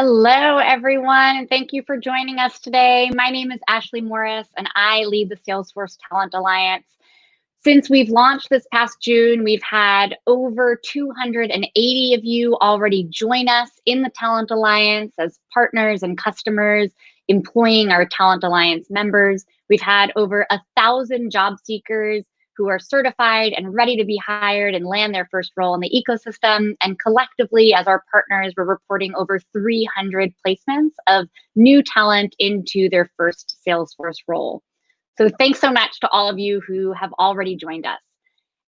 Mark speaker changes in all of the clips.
Speaker 1: Hello, everyone, and thank you for joining us today. My name is Ashley Morris, and I lead the Salesforce Talent Alliance. Since we've launched this past June, we've had over 280 of you already join us in the Talent Alliance as partners and customers employing our Talent Alliance members. We've had over 1,000 job seekers who are certified and ready to be hired and land their first role in the ecosystem. And collectively, as our partners, we're reporting over 300 placements of new talent into their first Salesforce role. So thanks so much to all of you who have already joined us.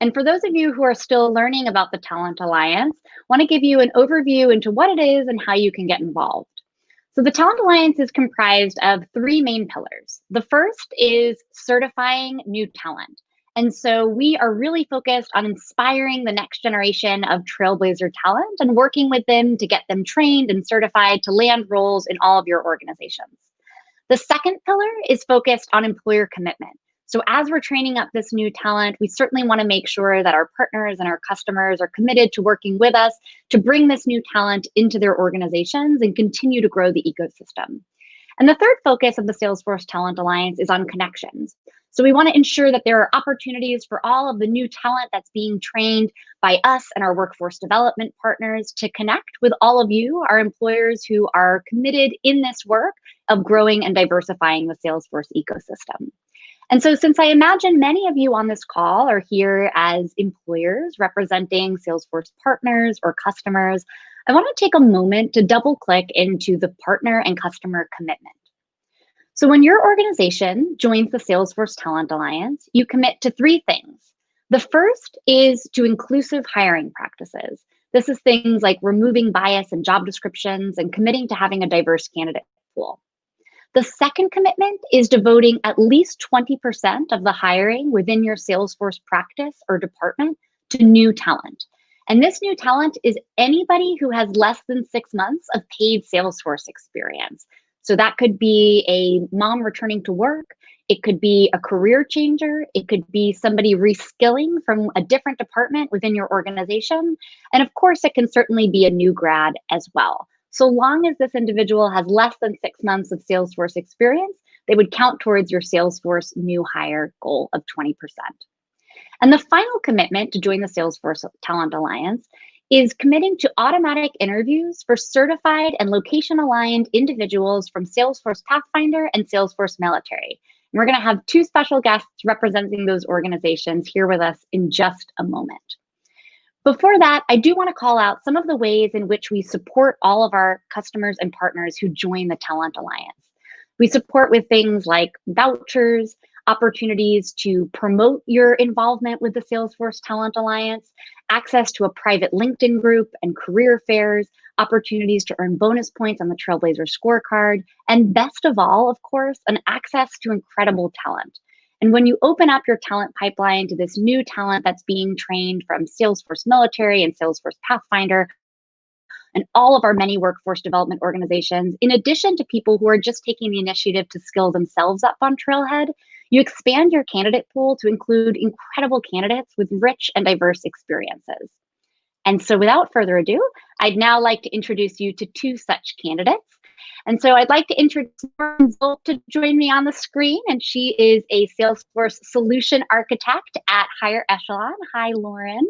Speaker 1: And for those of you who are still learning about the Talent Alliance, I want to give you an overview into what it is and how you can get involved. So the Talent Alliance is comprised of three main pillars. The first is certifying new talent. And so we are really focused on inspiring the next generation of trailblazer talent and working with them to get them trained and certified to land roles in all of your organizations. The second pillar is focused on employer commitment. So as we're training up this new talent, we certainly want to make sure that our partners and our customers are committed to working with us to bring this new talent into their organizations and continue to grow the ecosystem. And the third focus of the Salesforce Talent Alliance is on connections. So we want to ensure that there are opportunities for all of the new talent that's being trained by us and our workforce development partners to connect with all of you, our employers who are committed in this work of growing and diversifying the Salesforce ecosystem. And so since I imagine many of you on this call are here as employers representing Salesforce partners or customers, I want to take a moment to double click into the partner and customer commitment. So when your organization joins the Salesforce Talent Alliance, you commit to three things. The first is to inclusive hiring practices. This is things like removing bias in job descriptions and committing to having a diverse candidate pool. The second commitment is devoting at least 20% of the hiring within your Salesforce practice or department to new talent. And this new talent is anybody who has less than 6 months of paid Salesforce experience. So that could be a mom returning to work. It could be a career changer. It could be somebody reskilling from a different department within your organization. And of course, it can certainly be a new grad as well. So long as this individual has less than 6 months of Salesforce experience, they would count towards your Salesforce new hire goal of 20%. And the final commitment to join the Salesforce Talent Alliance is committing to automatic interviews for certified and location-aligned individuals from Salesforce Pathfinder and Salesforce Military. And we're going to have two special guests representing those organizations here with us in just a moment. Before that, I do want to call out some of the ways in which we support all of our customers and partners who join the Talent Alliance. We support with things like vouchers, opportunities to promote your involvement with the Salesforce Talent Alliance, access to a private LinkedIn group and career fairs, opportunities to earn bonus points on the Trailblazer scorecard, and best of all, of course, an access to incredible talent. And when you open up your talent pipeline to this new talent that's being trained from Salesforce Military and Salesforce Pathfinder, and all of our many workforce development organizations, in addition to people who are just taking the initiative to skill themselves up on Trailhead, you expand your candidate pool to include incredible candidates with rich and diverse experiences. And so without further ado, I'd now like to introduce you to two such candidates. And so I'd like to introduce Zolp to join me on the screen, and she is a Salesforce solution architect at Higher Echelon. Hi, Lauren.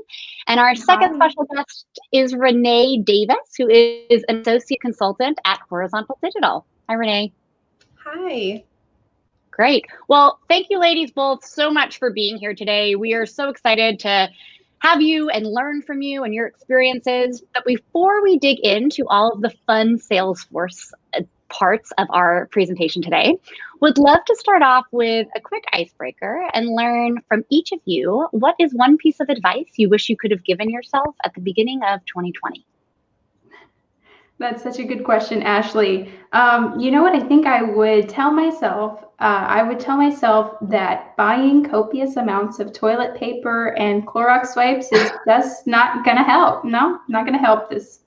Speaker 1: And our second special guest is Renee Davis, who is an associate consultant at Horizontal Digital. Hi, Renee.
Speaker 2: Hi.
Speaker 1: Great. Well, thank you, ladies, both so much for being here today. We are so excited to have you and learn from you and your experiences. But before we dig into all of the fun Salesforce parts of our presentation today, would love to start off with a quick icebreaker and learn from each of you, what is one piece of advice you wish you could have given yourself at the beginning of 2020?
Speaker 2: That's such a good question, Ashley. You know what I think I would tell myself? I would tell myself that buying copious amounts of toilet paper and Clorox wipes is just not going to help. No, not going to help this.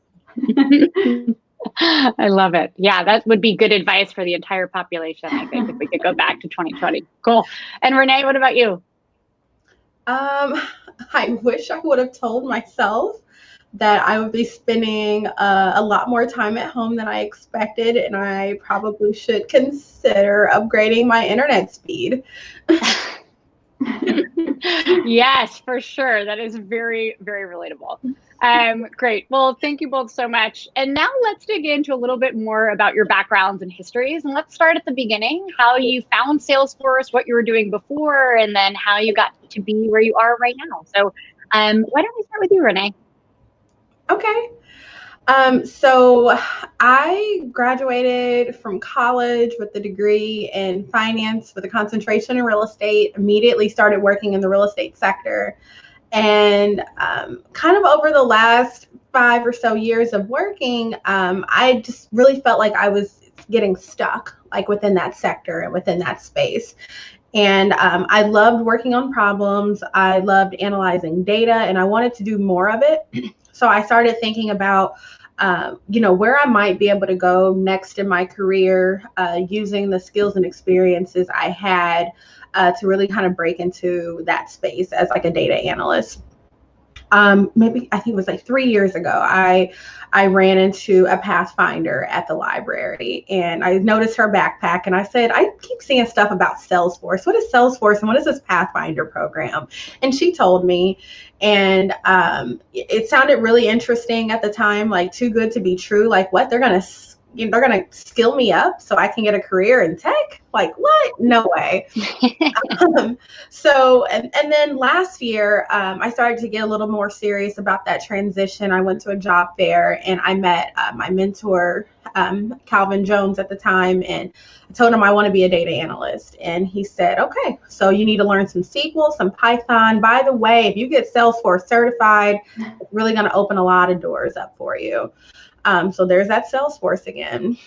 Speaker 1: I love it. Yeah, that would be good advice for the entire population, I think, if we could go back to 2020. Cool. And Renee, what about you?
Speaker 3: I wish I would have told myself that I would be spending a lot more time at home than I expected, and I probably should consider upgrading my internet speed.
Speaker 1: Yes, for sure. That is very, very relatable. Great. Well, thank you both so much. And now let's dig into a little bit more about your backgrounds and histories. And let's start at the beginning, how you found Salesforce, what you were doing before, and then how you got to be where you are right now. So why don't we start with you, Renee?
Speaker 3: Okay. So I graduated from college with a degree in finance with a concentration in real estate, immediately started working in the real estate sector. And kind of over the last 5 or so years of working, I just really felt like I was getting stuck like within that sector and within that space. And I loved working on problems. I loved analyzing data, and I wanted to do more of it. So I started thinking about, where I might be able to go next in my career, using the skills and experiences I had to really kind of break into that space as like a data analyst. Maybe I think it was like 3 years ago, I ran into a Pathfinder at the library, and I noticed her backpack, and I said, I keep seeing stuff about Salesforce. What is Salesforce and what is this Pathfinder program? And she told me, and it sounded really interesting at the time, like too good to be true. Like, what, they're gonna skill me up so I can get a career in tech? Like, what? No way. And then last year, I started to get a little more serious about that transition. I went to a job fair, and I met my mentor, Calvin Jones at the time, and I told him I want to be a data analyst. And he said, okay, so you need to learn some SQL, some Python. By the way, if you get Salesforce certified, it's really going to open a lot of doors up for you. So there's that Salesforce again.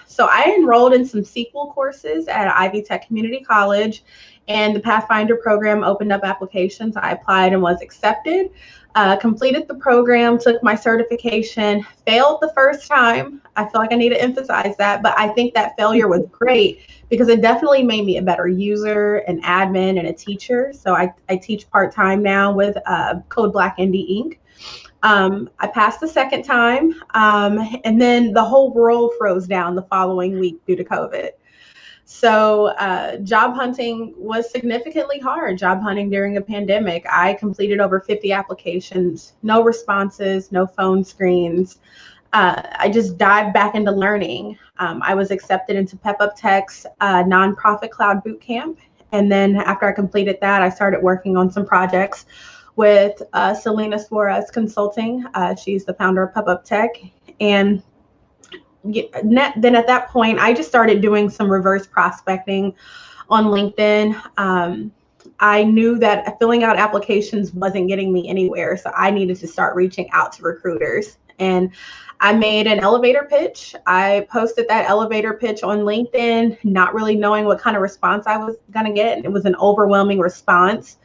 Speaker 3: So I enrolled in some SQL courses at Ivy Tech Community College, and the Pathfinder program opened up applications. I applied and was accepted, completed the program, took my certification, failed the first time. I feel like I need to emphasize that, but I think that failure was great because it definitely made me a better user, an admin, and a teacher. So I teach part-time now with Code Black Indie Inc. I passed the second time, and then the whole world froze down the following week due to COVID. So job hunting was significantly hard. Job hunting during a pandemic. I completed over 50 applications, no responses, no phone screens. I just dived back into learning. I was accepted into Pep Up Tech's nonprofit cloud bootcamp. And then after I completed that, I started working on some projects with Selena Suarez Consulting. She's the founder of Pep Up Tech. And then at that point, I just started doing some reverse prospecting on LinkedIn. I knew that filling out applications wasn't getting me anywhere, so I needed to start reaching out to recruiters. And I made an elevator pitch. I posted that elevator pitch on LinkedIn, not really knowing what kind of response I was going to get. It was an overwhelming response.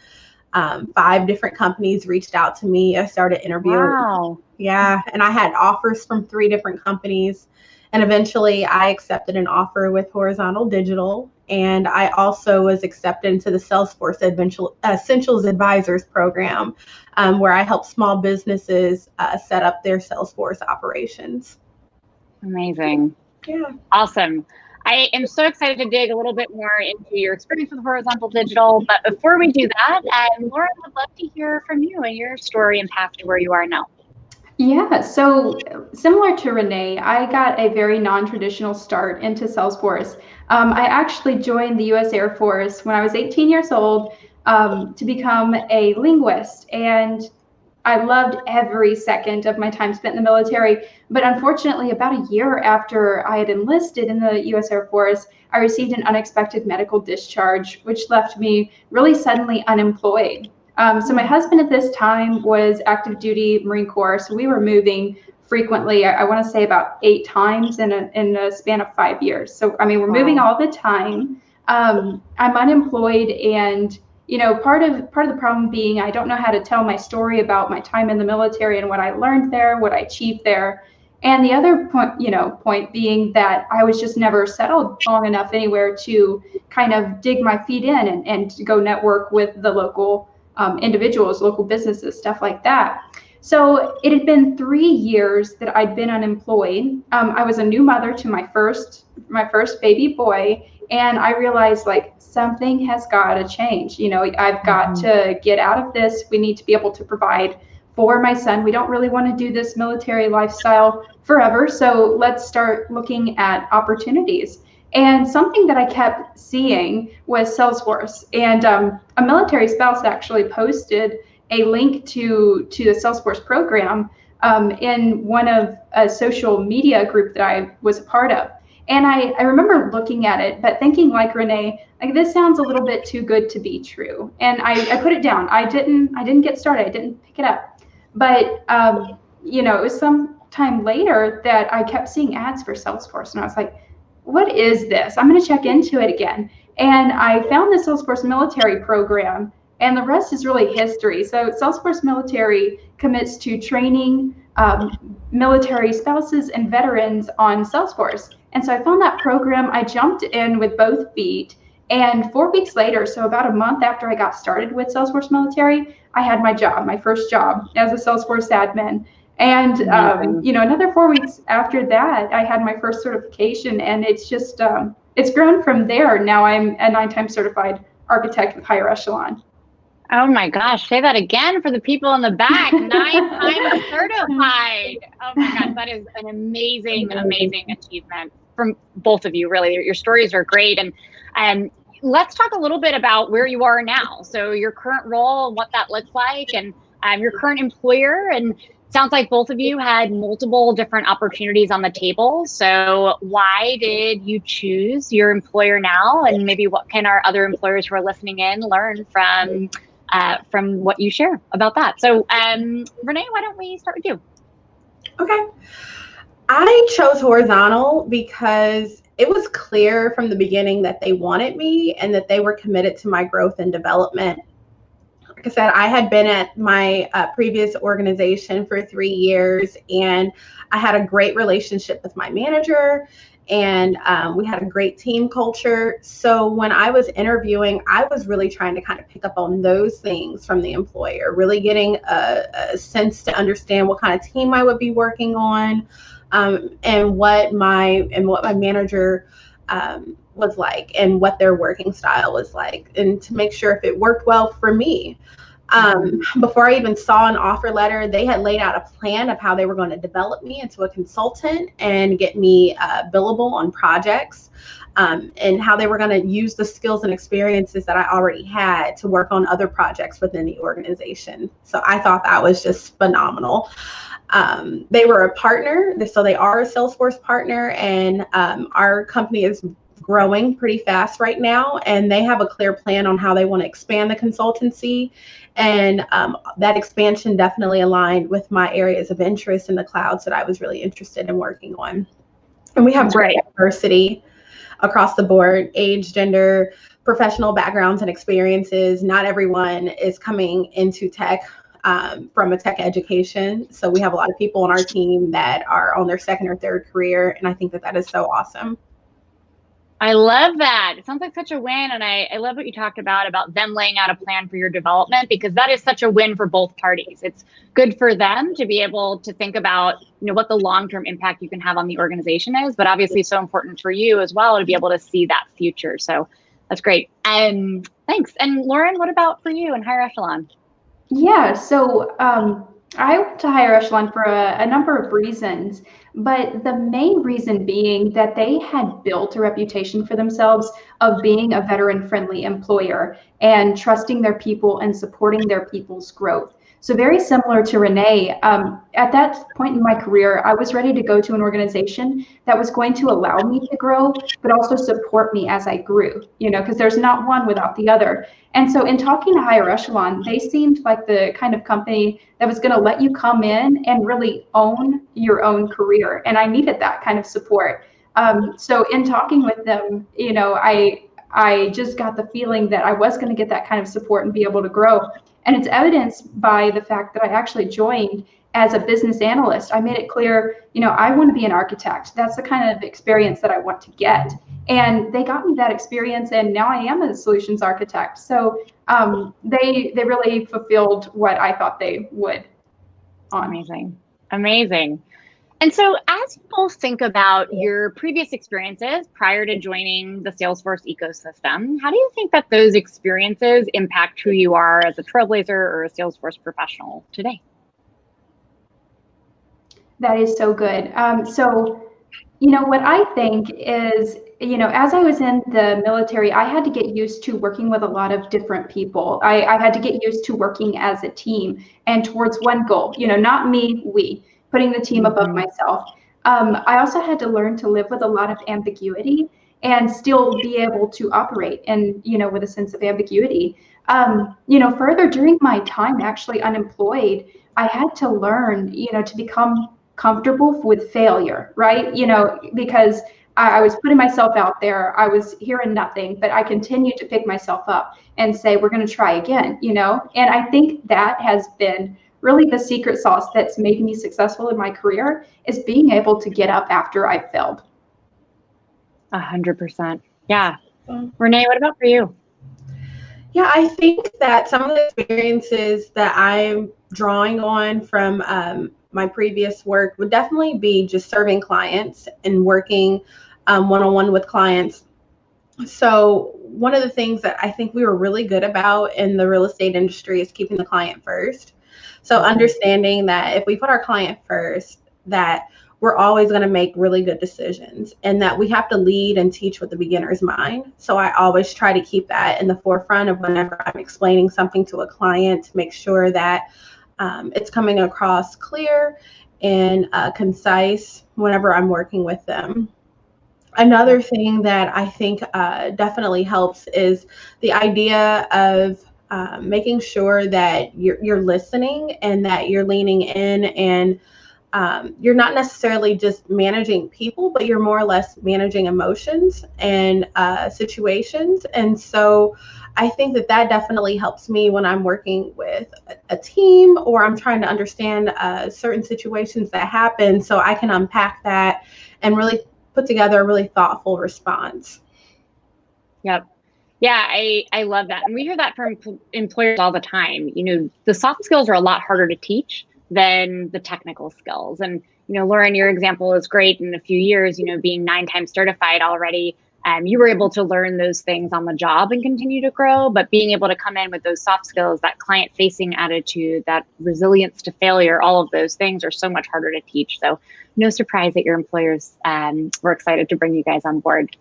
Speaker 3: 5 different companies reached out to me. I started interviewing.
Speaker 1: Wow.
Speaker 3: Yeah. And I had offers from 3 different companies. And eventually I accepted an offer with Horizontal Digital. And I also was accepted into the Salesforce Essentials Advisors program, where I help small businesses set up their Salesforce operations.
Speaker 1: Amazing.
Speaker 3: Yeah.
Speaker 1: Awesome. I am so excited to dig a little bit more into your experience with Horizontal Digital. But before we do that, Lauren, would love to hear from you and your story and path to where you are now.
Speaker 2: Yeah, so similar to Renee, I got a very non-traditional start into Salesforce. I actually joined the U.S. Air Force when I was 18 years old to become a linguist. And I loved every second of my time spent in the military. But unfortunately, about a year after I had enlisted in the U.S. Air Force, I received an unexpected medical discharge, which left me really suddenly unemployed. So my husband at this time was active duty Marine Corps. So we were moving frequently. I want to say about 8 times in a span of 5 years. So, I mean, we're moving all the time. I'm unemployed, and part of the problem being I don't know how to tell my story about my time in the military and what I learned there, what I achieved there. And the other point being that I was just never settled long enough anywhere to kind of dig my feet in and to go network with the local individuals, local businesses, stuff like that. So it had been 3 years that I'd been unemployed. I was a new mother to my first baby boy, and I realized like something has got to change. I've got to get out of this. We need to be able to provide for my son. We don't really want to do this military lifestyle forever. So let's start looking at opportunities. And something that I kept seeing was Salesforce. And a military spouse actually posted a link to the Salesforce program in one of a social media group that I was a part of. And I remember looking at it, but thinking like Renee, like this sounds a little bit too good to be true. And I put it down. I didn't get started. I didn't pick it up. But it was some time later that I kept seeing ads for Salesforce, and I was like, what is this? I'm going to check into it again. And I found the Salesforce military program, and the rest is really history. So Salesforce military commits to training military spouses and veterans on Salesforce. And so I found that program. I jumped in with both feet. And 4 weeks later, so about a month after I got started with Salesforce military, I had my first job as a Salesforce admin. And, another 4 weeks after that, I had my first certification, and it's just, it's grown from there. Now I'm a 9-time certified architect with Higher Echelon.
Speaker 1: Oh my gosh, say that again for the people in the back. 9-time certified. Oh my gosh, that is an amazing achievement from both of you, really. Your stories are great. And let's talk a little bit about where you are now. So your current role, what that looks like, and your current employer. And sounds like both of you had multiple different opportunities on the table. So why did you choose your employer now? And maybe what can our other employers who are listening in learn from what you share about that? So Renee, why don't we start with you?
Speaker 3: Okay. I chose horizontal because it was clear from the beginning that they wanted me and that they were committed to my growth and development. Like I said, I had been at my previous organization for 3 years, and I had a great relationship with my manager, and we had a great team culture. So when I was interviewing, I was really trying to kind of pick up on those things from the employer, really getting a sense to understand what kind of team I would be working on, and what my manager was like, and what their working style was like, and to make sure if it worked well for me. Before I even saw an offer letter, they had laid out a plan of how they were going to develop me into a consultant and get me billable on projects, and how they were going to use the skills and experiences that I already had to work on other projects within the organization. So I thought that was just phenomenal. They were a partner, so they are a Salesforce partner, and our company is growing pretty fast right now, and they have a clear plan on how they want to expand the consultancy, and that expansion definitely aligned with my areas of interest in the clouds that I was really interested in working on. And we have great diversity across the board: age, gender, professional backgrounds and experiences. Not everyone is coming into tech from a tech education. So we have a lot of people on our team that are on their second or third career, and I think that is so awesome.
Speaker 1: I love that. It sounds like such a win. And I love what you talked about them laying out a plan for your development, because that is such a win for both parties. It's good for them to be able to think about, what the long-term impact you can have on the organization is, but obviously so important for you as well to be able to see that future. So that's great. Thanks. And Lauren, what about for you and Higher Echelon?
Speaker 2: Yeah, so I went to Higher Echelon for a number of reasons, but the main reason being that they had built a reputation for themselves of being a veteran-friendly employer and trusting their people and supporting their people's growth. So very similar to Renee, at that point in my career, I was ready to go to an organization that was going to allow me to grow, but also support me as I grew, because there's not one without the other. And so in talking to Higher Echelon, they seemed like the kind of company that was going to let you come in and really own your own career. And I needed that kind of support. So in talking with them, I just got the feeling that I was going to get that kind of support and be able to grow. And it's evidenced by the fact that I actually joined as a business analyst. I made it clear, I want to be an architect. That's the kind of experience that I want to get. And they got me that experience, and now I am a solutions architect. So they really fulfilled what I thought they would. on.
Speaker 1: Amazing. And so as you both think about your previous experiences prior to joining the Salesforce ecosystem, how do you think that those experiences impact who you are as a trailblazer or a Salesforce professional today?
Speaker 2: That is so good. What I think is, as I was in the military, I had to get used to working with a lot of different people. I had to get used to working as a team and towards one goal, not me, we, putting the team above myself. I also had to learn to live with a lot of ambiguity and still be able to operate and, with a sense of ambiguity. Further during my time actually unemployed, I had to learn, to become comfortable with failure, right? Because I was putting myself out there, I was hearing nothing, but I continued to pick myself up and say, we're going to try again, And I think that has been really the secret sauce that's made me successful in my career, is being able to get up after I've failed.
Speaker 1: 100%. Yeah. Renee, what about for you?
Speaker 3: Yeah, I think that some of the experiences that I'm drawing on from my previous work would definitely be just serving clients and working one-on-one with clients. So one of the things that I think we were really good about in the real estate industry is keeping the client first. So understanding that if we put our client first, that we're always going to make really good decisions, and that we have to lead and teach with the beginner's mind. So I always try to keep that in the forefront of whenever I'm explaining something to a client, to make sure that it's coming across clear and concise whenever I'm working with them. Another thing that I think definitely helps is the idea of making sure that you're listening and that you're leaning in, and you're not necessarily just managing people, but you're more or less managing emotions and situations. And so I think that definitely helps me when I'm working with a team, or I'm trying to understand certain situations that happen, so I can unpack that and really put together a really thoughtful response.
Speaker 1: Yep. Yeah, I love that. And we hear that from employers all the time. The soft skills are a lot harder to teach than the technical skills. And, Lauren, your example is great. In a few years, being 9 times certified already, you were able to learn those things on the job and continue to grow. But being able to come in with those soft skills, that client-facing attitude, that resilience to failure, all of those things are so much harder to teach. So no surprise that your employers were excited to bring you guys on board.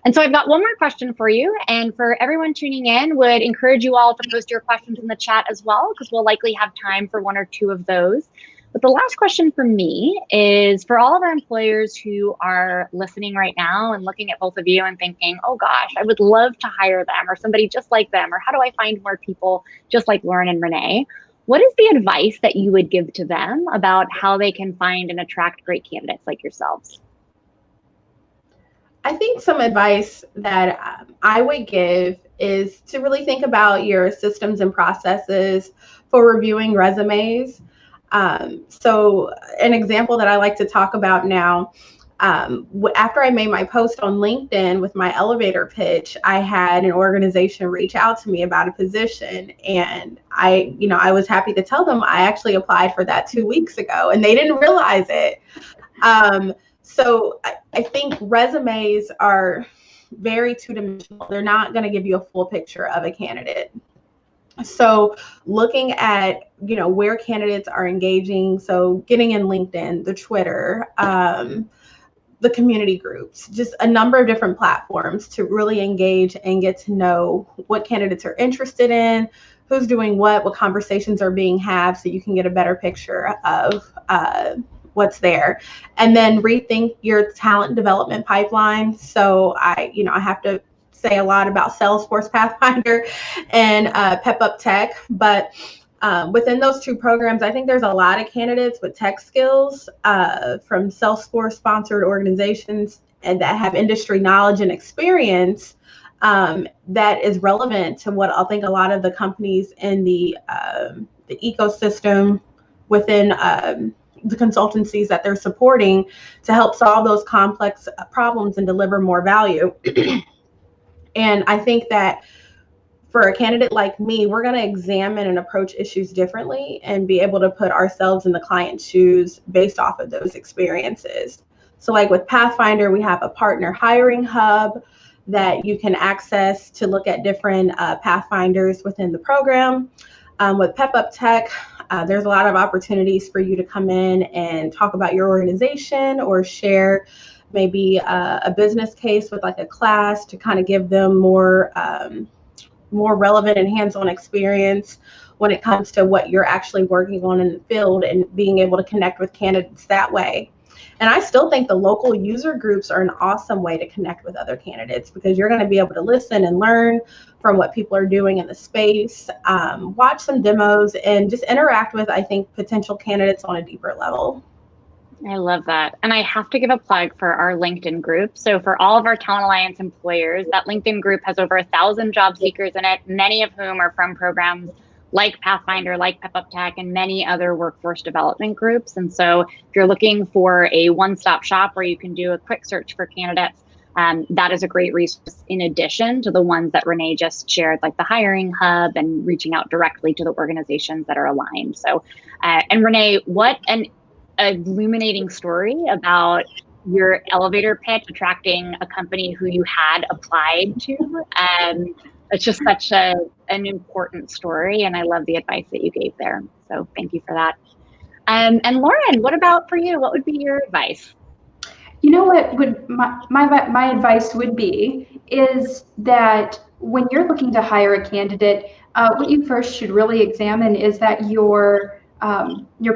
Speaker 1: And so I've got one more question for you. And for everyone tuning in, would encourage you all to post your questions in the chat as well, because we'll likely have time for 1 or 2 of those. But the last question for me is for all of our employers who are listening right now and looking at both of you and thinking, oh gosh, I would love to hire them or somebody just like them, or how do I find more people just like Lauren and Renee? What is the advice that you would give to them about how they can find and attract great candidates like yourselves?
Speaker 3: I think some advice that I would give is to really think about your systems and processes for reviewing resumes. So an example that I like to talk about now, after I made my post on LinkedIn with my elevator pitch, I had an organization reach out to me about a position, and I was happy to tell them I actually applied for that 2 weeks ago, and they didn't realize it. So I think resumes are very two-dimensional. They're not going to give you a full picture of a candidate. So looking at, where candidates are engaging, so getting in LinkedIn, the Twitter, the community groups, just a number of different platforms to really engage and get to know what candidates are interested in, who's doing what conversations are being had, so you can get a better picture of what's there. And then rethink your talent development pipeline. So I have to say a lot about Salesforce Pathfinder and Pep Up Tech, but within those 2 programs, I think there's a lot of candidates with tech skills from Salesforce sponsored organizations and that have industry knowledge and experience that is relevant to what I think a lot of the companies in the ecosystem within the consultancies that they're supporting to help solve those complex problems and deliver more value. And I think that for a candidate like me, we're going to examine and approach issues differently and be able to put ourselves in the client's shoes based off of those experiences. So like with Pathfinder, we have a partner hiring hub that you can access to look at different Pathfinders within the program. With Pep Up Tech, there's a lot of opportunities for you to come in and talk about your organization or share maybe a business case with like a class to kind of give them more relevant and hands-on experience when it comes to what you're actually working on in the field and being able to connect with candidates that way. And I still think the local user groups are an awesome way to connect with other candidates because you're going to be able to listen and learn from what people are doing in the space, watch some demos, and just interact with, I think, potential candidates on a deeper level.
Speaker 1: I love that. And I have to give a plug for our LinkedIn group. So for all of our Talent Alliance employers, that LinkedIn group has over 1,000 job seekers in it, many of whom are from programs like Pathfinder, like Pep Up Tech, and many other workforce development groups. And so if you're looking for a one-stop shop where you can do a quick search for candidates, that is a great resource in addition to the ones that Renee just shared, like the hiring hub and reaching out directly to the organizations that are aligned. So, and Renee, what an illuminating story about your elevator pitch attracting a company who you had applied to. It's just such an important story, and I love the advice that you gave there. So thank you for that. And Lauren, what about for you? What would be your advice?
Speaker 2: You know what would my advice would be is that when you're looking to hire a candidate, what you first should really examine is that your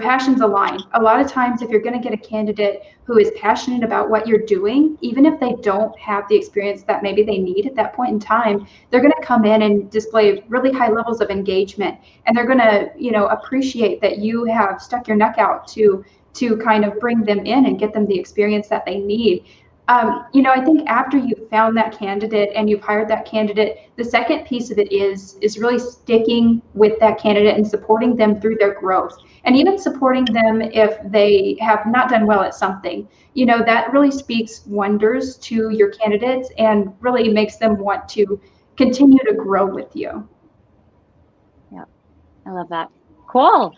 Speaker 2: passions align. A lot of times, if you're going to get a candidate who is passionate about what you're doing, even if they don't have the experience that maybe they need at that point in time, they're going to come in and display really high levels of engagement, and they're going to, appreciate that you have stuck your neck out to kind of bring them in and get them the experience that they need. I think after you've found that candidate and you've hired that candidate, the second piece of it is really sticking with that candidate and supporting them through their growth, and even supporting them if they have not done well at something. That really speaks wonders to your candidates and really makes them want to continue to grow with you.
Speaker 1: Yeah, I love that. Cool.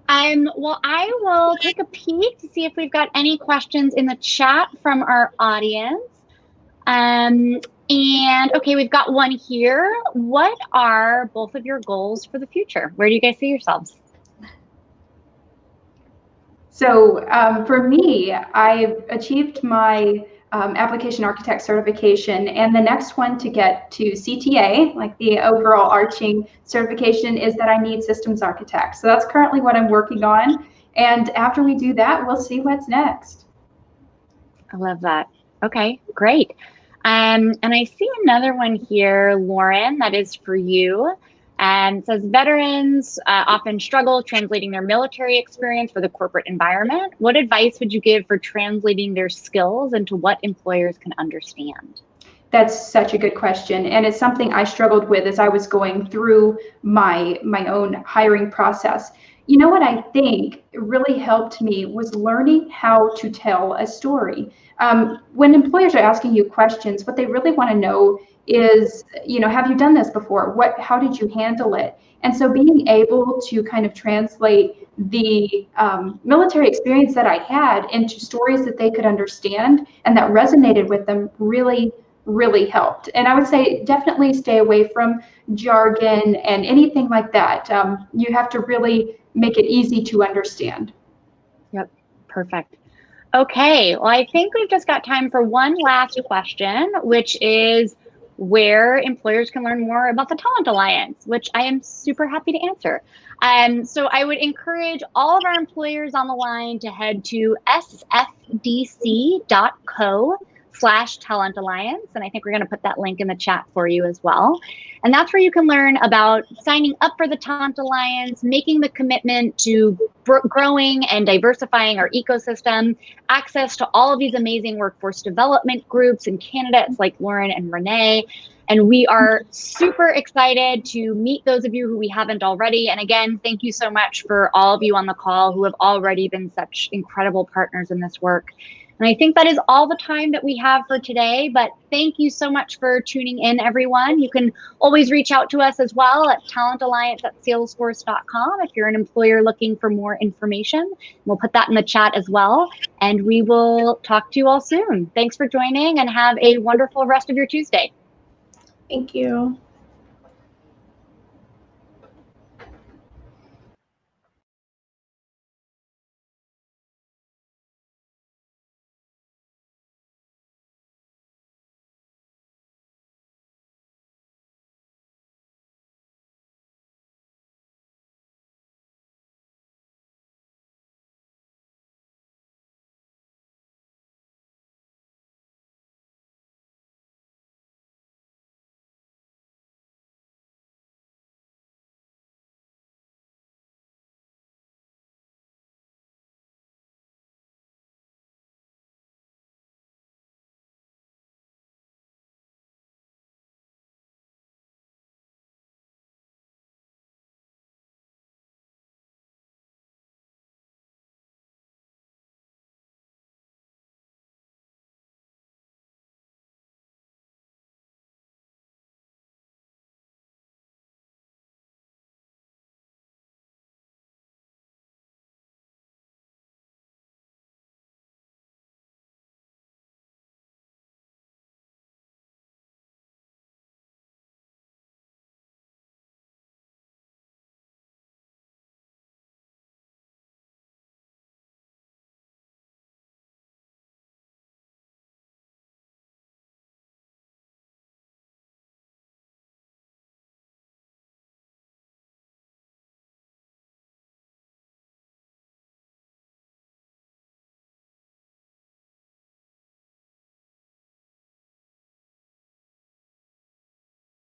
Speaker 1: Well, I will take a peek to see if we've got any questions in the chat from our audience. And okay, we've got one here. What are both of your goals for the future? Where do you guys see yourselves?
Speaker 2: So for me, I've achieved my application architect certification, and the next one to get to CTA, like the overall arching certification, is that I need systems architect. So that's currently what I'm working on, and after we do that, we'll see what's next.
Speaker 1: I love that. Okay, great. And I see another one here, Lauren, that is for you. And says veterans often struggle translating their military experience for the corporate environment. What advice would you give for translating their skills into what employers can understand?
Speaker 2: That's such a good question, and it's something I struggled with as I was going through my own hiring process. What I think really helped me was learning how to tell a story. When employers are asking you questions, what they really want to know is, have you done this before? How did you handle it? And so being able to kind of translate the military experience that I had into stories that they could understand and that resonated with them really helped. And I would say definitely stay away from jargon and anything like that. You have to really make it easy to understand.
Speaker 1: Yep, perfect. Okay, well, I think we've just got time for one last question, which is where employers can learn more about the Talent Alliance, which I am super happy to answer. So I would encourage all of our employers on the line to head to sfdc.co/Talent Alliance. And I think we're going to put that link in the chat for you as well. And that's where you can learn about signing up for the Talent Alliance, making the commitment to growing and diversifying our ecosystem, access to all of these amazing workforce development groups and candidates like Lauren and Renee. And we are super excited to meet those of you who we haven't already. And again, thank you so much for all of you on the call who have already been such incredible partners in this work. And I think that is all the time that we have for today, but thank you so much for tuning in, everyone. You can always reach out to us as well at talentalliance@salesforce.com if you're an employer looking for more information. We'll put that in the chat as well, and we will talk to you all soon. Thanks for joining, and have a wonderful rest of your Tuesday.
Speaker 3: Thank you.